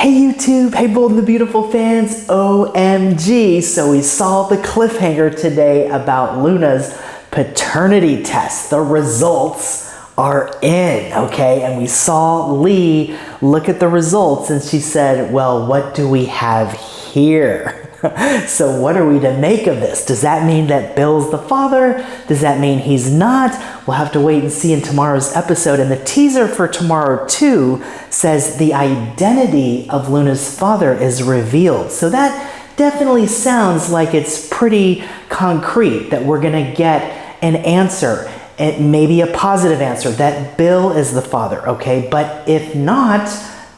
Hey YouTube, hey Bold and the Beautiful fans, OMG. So we saw the cliffhanger today about Luna's paternity test. The results are in, okay? And we saw Lee look at the results and she said, well, what do we have here? So what are we to make of this? Does that mean that Bill's the father? Does that mean he's not? We'll have to wait and see in tomorrow's episode. And the teaser for tomorrow too says the identity of Luna's father is revealed. So that definitely sounds like it's pretty concrete that we're gonna get an answer, and maybe a positive answer, that Bill is the father, okay? But if not,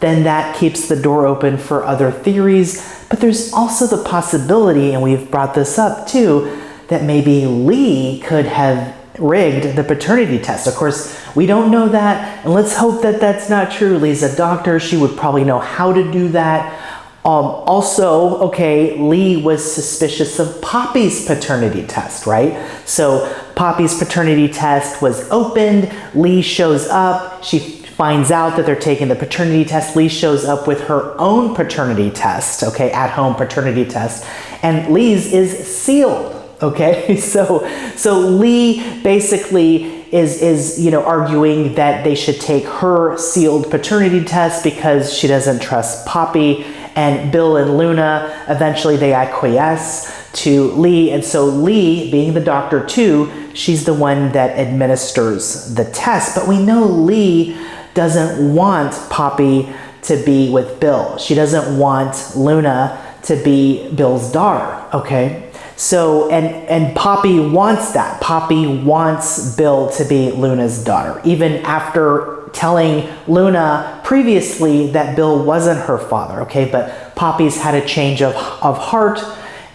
then that keeps the door open for other theories. But there's also the possibility, and we've brought this up too, that maybe Lee could have rigged the paternity test. Of course, we don't know that, and let's hope that that's not true. Lee's a doctor. She would probably know how to do that. Also, okay, Lee was suspicious of Poppy's paternity test, right? So Poppy's paternity test was opened. Lee shows up. She finds out that they're taking the paternity test. Lee shows up with her own paternity test, okay, at-home paternity test, and Lee's is sealed, okay? So Lee basically is arguing that they should take her sealed paternity test because she doesn't trust Poppy, and Bill and Luna, eventually they acquiesce to Lee, and so Lee, being the doctor too, she's the one that administers the test. But we know Lee doesn't want Poppy to be with Bill. She doesn't want Luna to be Bill's daughter, okay? So, and Poppy wants that. Poppy wants Bill to be Luna's daughter, even after telling Luna previously that Bill wasn't her father, okay? But Poppy's had a change of heart,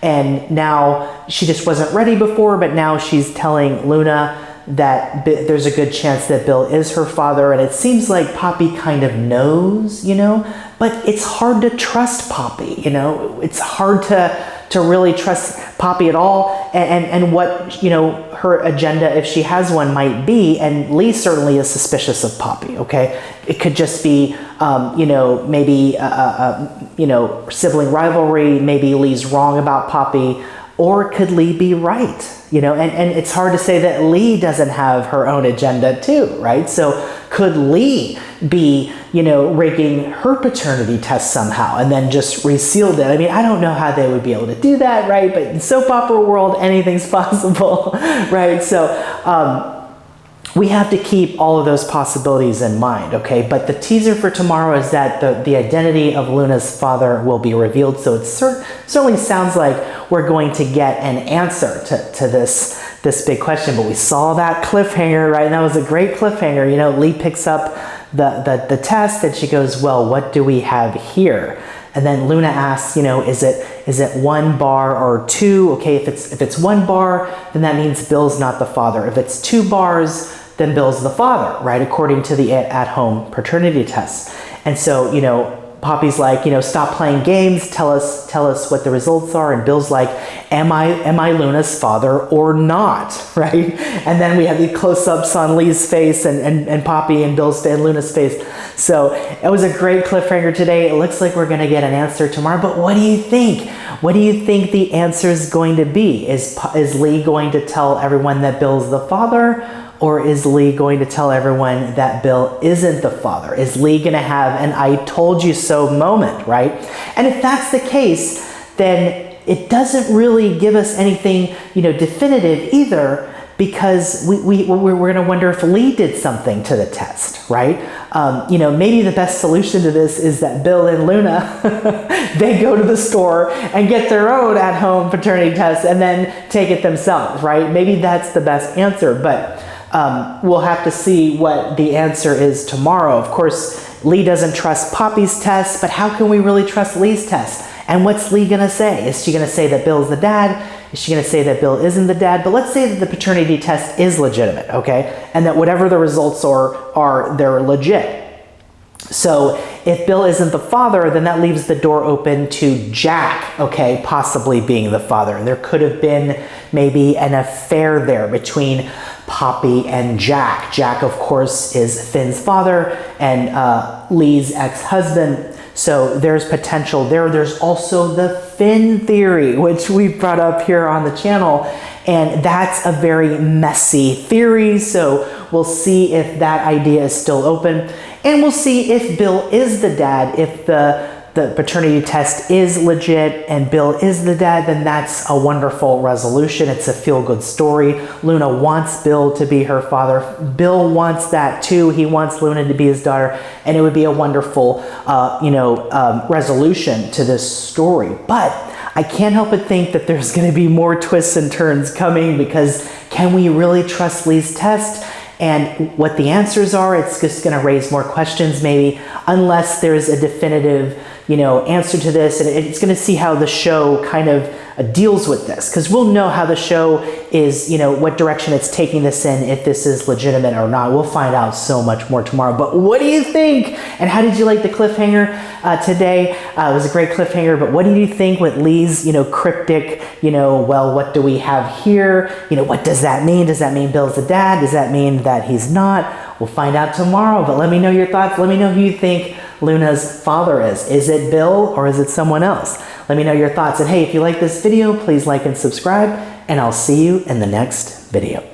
and now she just wasn't ready before, but now she's telling Luna that there's a good chance that Bill is her father, and it seems like Poppy kind of knows, but it's hard to trust Poppy, it's hard to really trust Poppy at all, and what, her agenda, if she has one, might be, and Lee certainly is suspicious of Poppy, okay? It could just be, maybe, sibling rivalry, maybe Lee's wrong about Poppy, or could Lee be right? And it's hard to say that Lee doesn't have her own agenda too, right? So could Lee be, rigging her paternity test somehow and then just resealed it? I mean, I don't know how they would be able to do that, right? But in soap opera world, anything's possible, right? So we have to keep all of those possibilities in mind, okay? But the teaser for tomorrow is that the identity of Luna's father will be revealed. So it certainly sounds like we're going to get an answer to this big question. But we saw that cliffhanger, right? And that was a great cliffhanger. Lee picks up the test and she goes, well, what do we have here? And then Luna asks, is it one bar or two? Okay, if it's one bar, then that means Bill's not the father. If it's 2 bars, then Bill's the father, right? According to the at-home paternity test. And so, Poppy's like, stop playing games. Tell us what the results are. And Bill's like, am I Luna's father or not, right? And then we have the close-ups on Lee's face and Poppy and Bill's and Luna's face. So it was a great cliffhanger today. It looks like we're going to get an answer tomorrow. But what do you think? What do you think the answer is going to be? Is Lee going to tell everyone that Bill's the father? Or is Lee going to tell everyone that Bill isn't the father? Is Lee going to have an I told you so moment, right? And if that's the case, then it doesn't really give us anything, definitive either, because we're going to wonder if Lee did something to the test, right? Maybe the best solution to this is that Bill and Luna, they go to the store and get their own at-home paternity test and then take it themselves, right? Maybe that's the best answer, but we'll have to see what the answer is tomorrow. Of course, Lee doesn't trust Poppy's test, but how can we really trust Lee's test? And what's Lee gonna say? Is she gonna say that Bill's the dad? Is she gonna say that Bill isn't the dad? But let's say that the paternity test is legitimate, okay? And that whatever the results are they're legit. So if Bill isn't the father, then that leaves the door open to Jack, okay, possibly being the father. And there could have been maybe an affair there between Poppy and Jack. Jack, of course, is Finn's father and Lee's ex-husband. So there's potential there. There's also the fin theory, which we've brought up here on the channel. And that's a very messy theory. So we'll see if that idea is still open. And we'll see if Bill is the dad. If the paternity test is legit and Bill is the dad, then that's a wonderful resolution. It's a feel-good story. Luna wants Bill to be her father. Bill wants that too. He wants Luna to be his daughter, and it would be a wonderful, resolution to this story. But I can't help but think that there's going to be more twists and turns coming, because can we really trust Lee's test? And what the answers are, it's just going to raise more questions maybe, unless there's a definitive, answer to this. And it's going to see how the show kind of deals with this, because we'll know how the show is, what direction it's taking this in, if this is legitimate or not. We'll find out so much more tomorrow. But what do you think? And how did you like the cliffhanger today? It was a great cliffhanger, but what do you think with Lee's, cryptic, well, what do we have here? What does that mean? Does that mean Bill's the dad? Does that mean that he's not? We'll find out tomorrow, but let me know your thoughts. Let me know who you think Luna's father is. Is it Bill or is it someone else? Let me know your thoughts. And hey, if you like this video, please like and subscribe, and I'll see you in the next video.